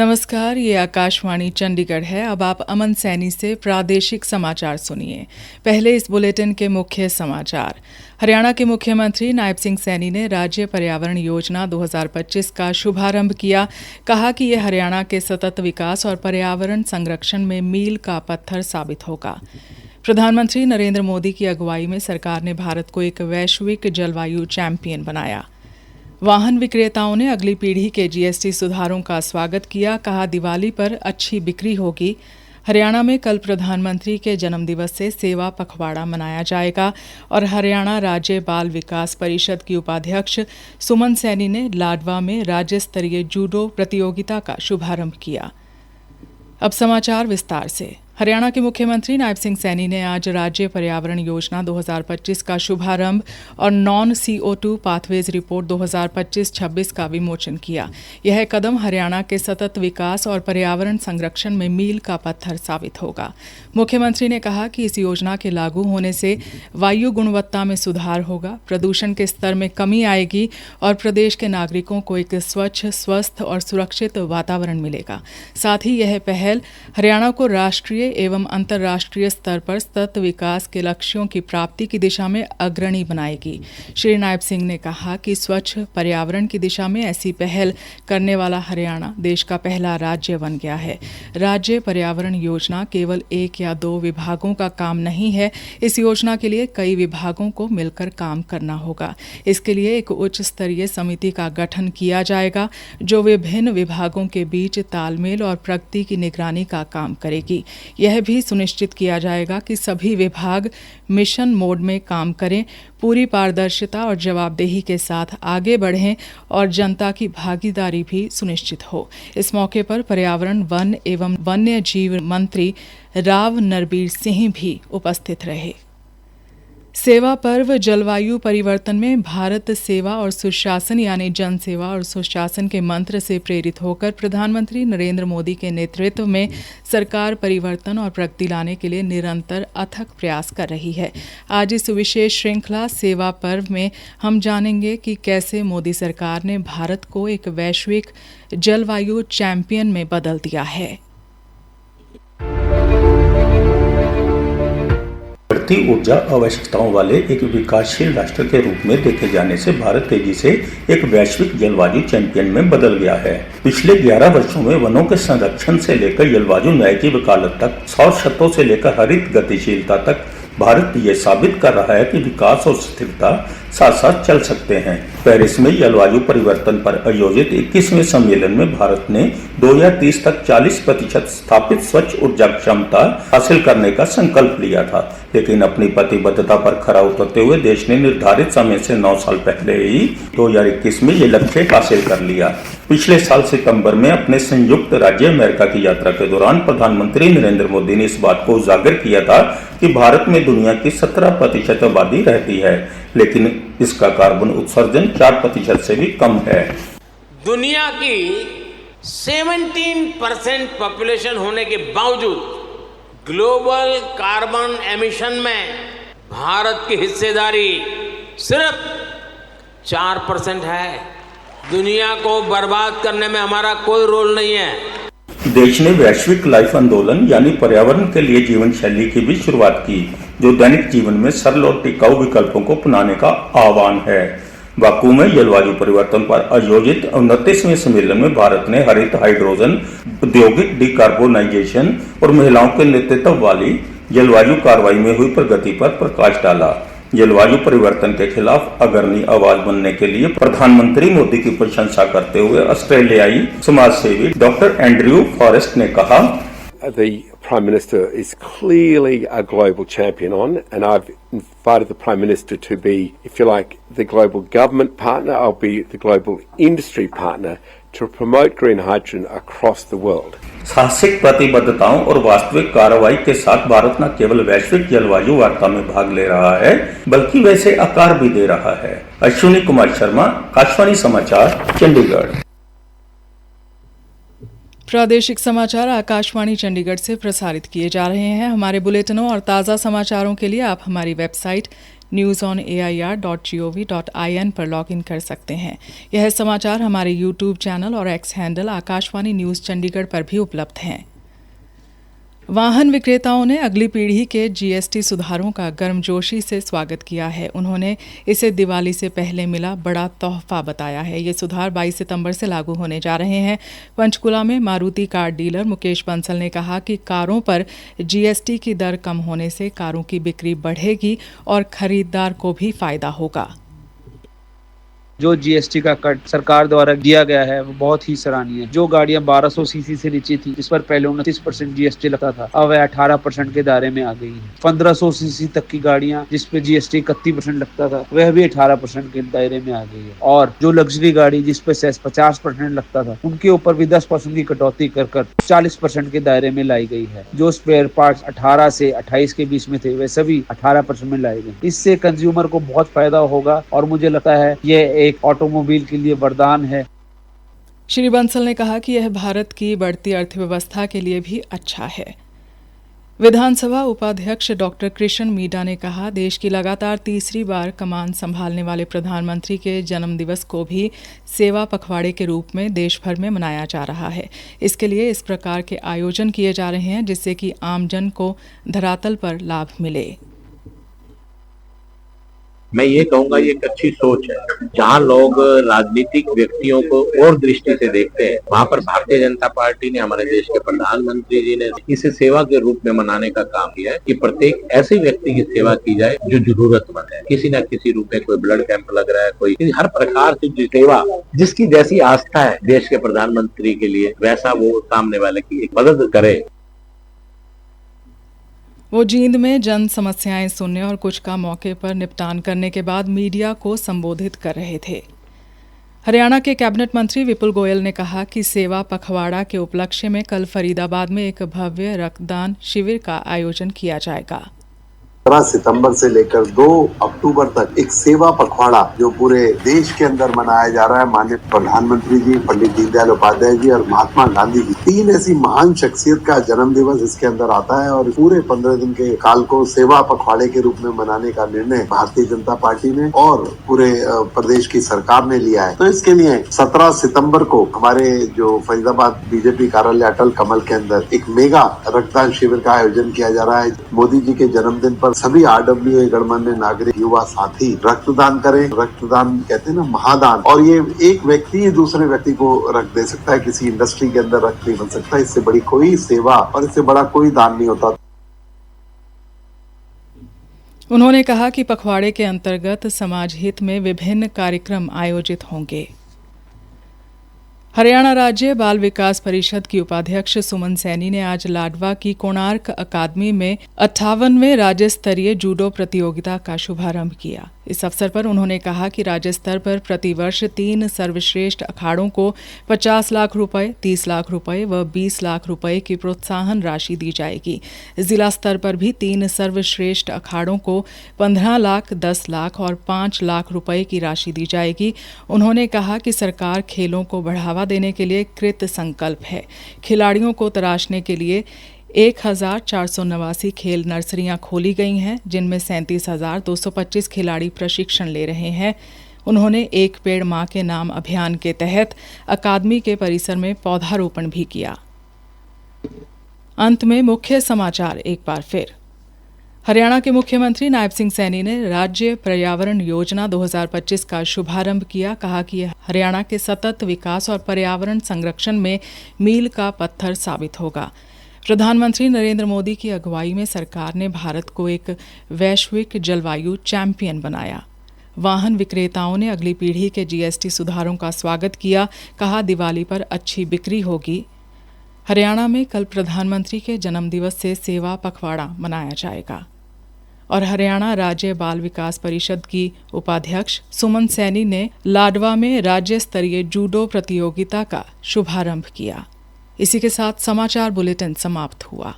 नमस्कार, ये आकाशवाणी चंडीगढ़ है। अब आप अमन सैनी से प्रादेशिक समाचार सुनिए। पहले इस बुलेटिन के मुख्य समाचार। हरियाणा के मुख्यमंत्री नायब सिंह सैनी ने राज्य पर्यावरण योजना 2025 का शुभारंभ किया। कहा कि यह हरियाणा के सतत विकास और पर्यावरण संरक्षण में मील का पत्थर साबित होगा। प्रधानमंत्री नरेंद्र मोदी की अगुवाई में सरकार ने भारत को एक वैश्विक जलवायु चैंपियन बनाया। वाहन विक्रेताओं ने अगली पीढ़ी के जीएसटी सुधारों का स्वागत किया। कहा, दिवाली पर अच्छी बिक्री होगी। हरियाणा में कल प्रधानमंत्री के जन्मदिवस से सेवा पखवाड़ा मनाया जाएगा और हरियाणा राज्य बाल विकास परिषद की उपाध्यक्ष सुमन सैनी ने लाडवा में राज्य स्तरीय जूडो प्रतियोगिता का शुभारंभ किया। अब समाचार विस्तार से। हरियाणा के मुख्यमंत्री नायब सिंह सैनी ने आज राज्य पर्यावरण योजना 2025 का शुभारंभ और नॉन CO2 पाथवेज रिपोर्ट 2025-26 का विमोचन किया। यह कदम हरियाणा के सतत विकास और पर्यावरण संरक्षण में मील का पत्थर साबित होगा। मुख्यमंत्री ने कहा कि इस योजना के लागू होने से वायु गुणवत्ता में सुधार होगा, प्रदूषण के स्तर में कमी आएगी और प्रदेश के नागरिकों को एक स्वच्छ, स्वस्थ और सुरक्षित वातावरण मिलेगा। साथ ही यह पहल हरियाणा को राष्ट्रीय एवं अंतर्राष्ट्रीय स्तर पर सतत विकास के लक्ष्यों की प्राप्ति की दिशा में अग्रणी बनाएगी। श्री नायब सिंह ने कहा कि स्वच्छ पर्यावरण की दिशा में ऐसी पहल करने वाला हरियाणा देश का पहला राज्य बन गया है। राज्य पर्यावरण योजना केवल 1 या 2 विभागों का काम नहीं है। इस योजना के लिए कई विभागों को मिलकर काम करना होगा। इसके लिए एक उच्च स्तरीय समिति का गठन किया जाएगा जो विभिन्न विभागों के बीच तालमेल और प्रगति की निगरानी का काम करेगी। यह भी सुनिश्चित किया जाएगा कि सभी विभाग मिशन मोड में काम करें, पूरी पारदर्शिता और जवाबदेही के साथ आगे बढ़ें और जनता की भागीदारी भी सुनिश्चित हो। इस मौके पर पर्यावरण, वन एवं वन्य जीव मंत्री राव नरबीर सिंह भी उपस्थित रहे। सेवा पर्व जलवायु परिवर्तन में भारत सेवा और सुशासन यानी जन सेवा और सुशासन के मंत्र से प्रेरित होकर प्रधानमंत्री नरेंद्र मोदी के नेतृत्व में सरकार परिवर्तन और प्रगति लाने के लिए निरंतर अथक प्रयास कर रही है। आज इस विशेष श्रृंखला सेवा पर्व में हम जानेंगे कि कैसे मोदी सरकार ने भारत को एक वैश्विक जलवायु चैंपियन में बदल दिया है। बढ़ती ऊर्जा आवश्यकताओं वाले एक विकासशील राष्ट्र के रूप में देखे जाने से भारत तेजी से एक वैश्विक जलवायु चैंपियन में बदल गया है। पिछले 11 वर्षों में वनों के संरक्षण से लेकर जलवायु न्याय की वकालत तक, सौर शर्तों से लेकर हरित गतिशीलता तक भारत ये साबित कर रहा है कि विकास और स्थिरता साथ साथ चल सकते हैं। पेरिस में जलवायु परिवर्तन पर आयोजित 21वें सम्मेलन में भारत ने 2030 तक 40% स्थापित स्वच्छ ऊर्जा क्षमता हासिल करने का संकल्प लिया था, लेकिन अपनी प्रतिबद्धता पर खरा उतरते हुए देश ने निर्धारित समय से 9 साल पहले ही 2021 में ये लक्ष्य हासिल कर लिया। पिछले साल सितंबर में अपने संयुक्त राज्य अमेरिका की यात्रा के दौरान प्रधानमंत्री नरेंद्र मोदी ने इस बात को उजागर किया था कि भारत में दुनिया की 17% आबादी रहती है, लेकिन इसका कार्बन उत्सर्जन 4% से भी कम है। दुनिया की 17% पॉपुलेशन होने के बावजूद ग्लोबल कार्बन एमिशन में भारत की हिस्सेदारी सिर्फ 4% है। दुनिया को बर्बाद करने में हमारा कोई रोल नहीं है। देश ने वैश्विक लाइफ आंदोलन यानी पर्यावरण के लिए जीवन शैली की भी शुरुआत की, जो दैनिक जीवन में सरल और टिकाऊ विकल्पों को अपनाने का आह्वान है। बाकू में जलवायु परिवर्तन पर आयोजित 29वें सम्मेलन में भारत ने हरित हाइड्रोजन, औद्योगिक डिकार्बोनाइजेशन और महिलाओं के नेतृत्व वाली जलवायु कार्रवाई में हुई प्रगति पर प्रकाश डाला। जलवायु परिवर्तन के खिलाफ अग्रणी आवाज बनने के लिए प्रधानमंत्री मोदी की प्रशंसा करते हुए ऑस्ट्रेलियाई समाजसेवी डॉक्टर एंड्रयू फॉरेस्ट ने कहा, The Prime Minister is clearly a global champion on, and I've invited the Prime Minister to be, if you like, the global government partner. I'll be the global industry partner to promote green hydrogen across the world. साहसिक प्रतिबद्धताओं और वास्तविक कार्रवाई के साथ भारत न केवल वैश्विक जलवायु वार्ता में भाग ले रहा है, बल्कि वैसे आकार भी दे रहा है। अश्विनी कुमार शर्मा, आकाशवाणी समाचार, चंडीगढ़। प्रादेशिक समाचार आकाशवाणी चंडीगढ़ से प्रसारित किए जा रहे हैं। हमारे बुलेटिनों और ताज़ा समाचारों के लिए आप हमारी वेबसाइट newsonair.gov.in पर लॉगिन कर सकते हैं। यह समाचार हमारे यूट्यूब चैनल और x handle Akashvani news Chandigarh पर भी उपलब्ध हैं। वाहन विक्रेताओं ने अगली पीढ़ी के जीएसटी सुधारों का गर्मजोशी से स्वागत किया है। उन्होंने इसे दिवाली से पहले मिला बड़ा तोहफा बताया है। ये सुधार 22 सितंबर से लागू होने जा रहे हैं। पंचकुला में मारुति कार डीलर मुकेश बंसल ने कहा कि कारों पर जीएसटी की दर कम होने से कारों की बिक्री बढ़ेगी और खरीदार को भी फायदा होगा। जो जीएसटी का कट सरकार द्वारा दिया गया है वो बहुत ही सराहनीय है। जो गाड़ियां 1200 सीसी से नीचे थी, जिस पर पहले 29% जीएसटी लगता था, अब वह 18% के दायरे में आ गई है। 1500 सीसी तक की गाड़ियां जिस पे जीएसटी 31% लगता था, वह भी 18% के दायरे में आ गई है। और जो लग्जरी गाड़ी जिस पे सेस 50% लगता था, उनके ऊपर भी 10% की कटौती कर 40% के दायरे में लाई गई है। जो स्पेयर पार्ट्स 18 से 28 के बीच में थे, वे सभी 18% में लाए गए। इससे कंज्यूमर को बहुत फायदा होगा और मुझे लगता है ये एक ऑटोमोबाइल के लिए वरदान है। श्री बंसल ने कहा कि यह भारत की बढ़ती अर्थव्यवस्था के लिए भी अच्छा है। विधानसभा उपाध्यक्ष डॉक्टर कृष्ण मीडा ने कहा, देश की लगातार तीसरी बार कमान संभालने वाले प्रधानमंत्री के जन्मदिवस को भी सेवा पखवाड़े के रूप में देश भर में मनाया जा रहा है। इसके लिए इस प्रकार के आयोजन किए जा रहे हैं जिससे कि आमजन को धरातल पर लाभ मिले। मैं ये कहूंगा ये एक अच्छी सोच है। जहाँ लोग राजनीतिक व्यक्तियों को और दृष्टि से देखते हैं, वहाँ पर भारतीय जनता पार्टी ने, हमारे देश के प्रधानमंत्री जी ने इसे सेवा के रूप में मनाने का काम किया है कि प्रत्येक ऐसे व्यक्ति की सेवा की जाए जो जरूरतमंद है। किसी न किसी रूप में, कोई ब्लड कैंप लग रहा है, कोई हर प्रकार से जो सेवा, जिसकी जैसी आस्था है देश के प्रधानमंत्री के लिए, वैसा वो सामने वाले की मदद करे। वो जींद में जन समस्याएं सुनने और कुछ का मौके पर निपटान करने के बाद मीडिया को संबोधित कर रहे थे। हरियाणा के कैबिनेट मंत्री विपुल गोयल ने कहा कि सेवा पखवाड़ा के उपलक्ष्य में कल फरीदाबाद में एक भव्य रक्तदान शिविर का आयोजन किया जाएगा। 15 सितंबर से लेकर 2 अक्टूबर तक एक सेवा पखवाड़ा जो पूरे देश के अंदर मनाया जा रहा है। माननीय प्रधानमंत्री जी, पंडित दीनदयाल उपाध्याय जी और महात्मा गांधी जी, 3 ऐसी महान शख्सियत का जन्म दिवस इसके अंदर आता है और पूरे 15 दिन के काल को सेवा पखवाड़े के रूप में मनाने का निर्णय भारतीय जनता पार्टी ने और पूरे प्रदेश की सरकार ने लिया है। तो इसके लिए 17 सितम्बर को हमारे जो फरीदाबाद बीजेपी कार्यालय अटल कमल के अंदर एक मेगा रक्तदान शिविर का आयोजन किया जा रहा है। मोदी जी के जन्मदिन पर सभी RWA गणमान्य नागरिक, युवा साथी रक्तदान करें। रक्तदान कहते हैं ना, महादान, और ये एक व्यक्ति दूसरे व्यक्ति को रक्त दे सकता है, किसी इंडस्ट्री के अंदर रक्त नहीं बन सकता। इससे बड़ी कोई सेवा और इससे बड़ा कोई दान नहीं होता। उन्होंने कहा कि पखवाड़े के अंतर्गत समाज हित में विभिन्न कार्यक्रम आयोजित होंगे। हरियाणा राज्य बाल विकास परिषद की उपाध्यक्ष सुमन सैनी ने आज लाडवा की कोणार्क अकादमी में 58वें राज्य स्तरीय जूडो प्रतियोगिता का शुभारंभ किया। इस अवसर पर उन्होंने कहा कि राज्य स्तर पर प्रतिवर्ष 3 सर्वश्रेष्ठ अखाड़ों को 50 लाख रुपए, 30 लाख रुपए व 20 लाख रुपए की प्रोत्साहन राशि दी जाएगी। जिला स्तर पर भी 3 सर्वश्रेष्ठ अखाड़ों को 15 लाख, 10 लाख और 5 लाख रुपए की राशि दी जाएगी। उन्होंने कहा कि सरकार खेलों को बढ़ावा देने के लिए कृत संकल्प है। खिलाड़ियों को तराशने के लिए 1489 खेल नर्सरियां खोली गई हैं, जिनमें 37,225 खिलाड़ी प्रशिक्षण ले रहे हैं। उन्होंने एक पेड़ मां के नाम अभियान के तहत अकादमी के परिसर में पौधारोपण भी किया। अंत में मुख्य समाचार एक बार फिर। हरियाणा के मुख्यमंत्री नायब सिंह सैनी ने राज्य पर्यावरण योजना 2025 का शुभारंभ किया। कहा कि यह हरियाणा के सतत विकास और पर्यावरण संरक्षण में मील का पत्थर साबित होगा। प्रधानमंत्री नरेंद्र मोदी की अगुवाई में सरकार ने भारत को एक वैश्विक जलवायु चैंपियन बनाया। वाहन विक्रेताओं ने अगली पीढ़ी के जीएसटी सुधारों का स्वागत किया। कहा, दिवाली पर अच्छी बिक्री होगी। हरियाणा में कल प्रधानमंत्री के जन्मदिवस से सेवा पखवाड़ा मनाया जाएगा। और हरियाणा राज्य बाल विकास परिषद की उपाध्यक्ष सुमन सैनी ने लाडवा में राज्य स्तरीय जूडो प्रतियोगिता का शुभारंभ किया। इसी के साथ समाचार बुलेटिन समाप्त हुआ।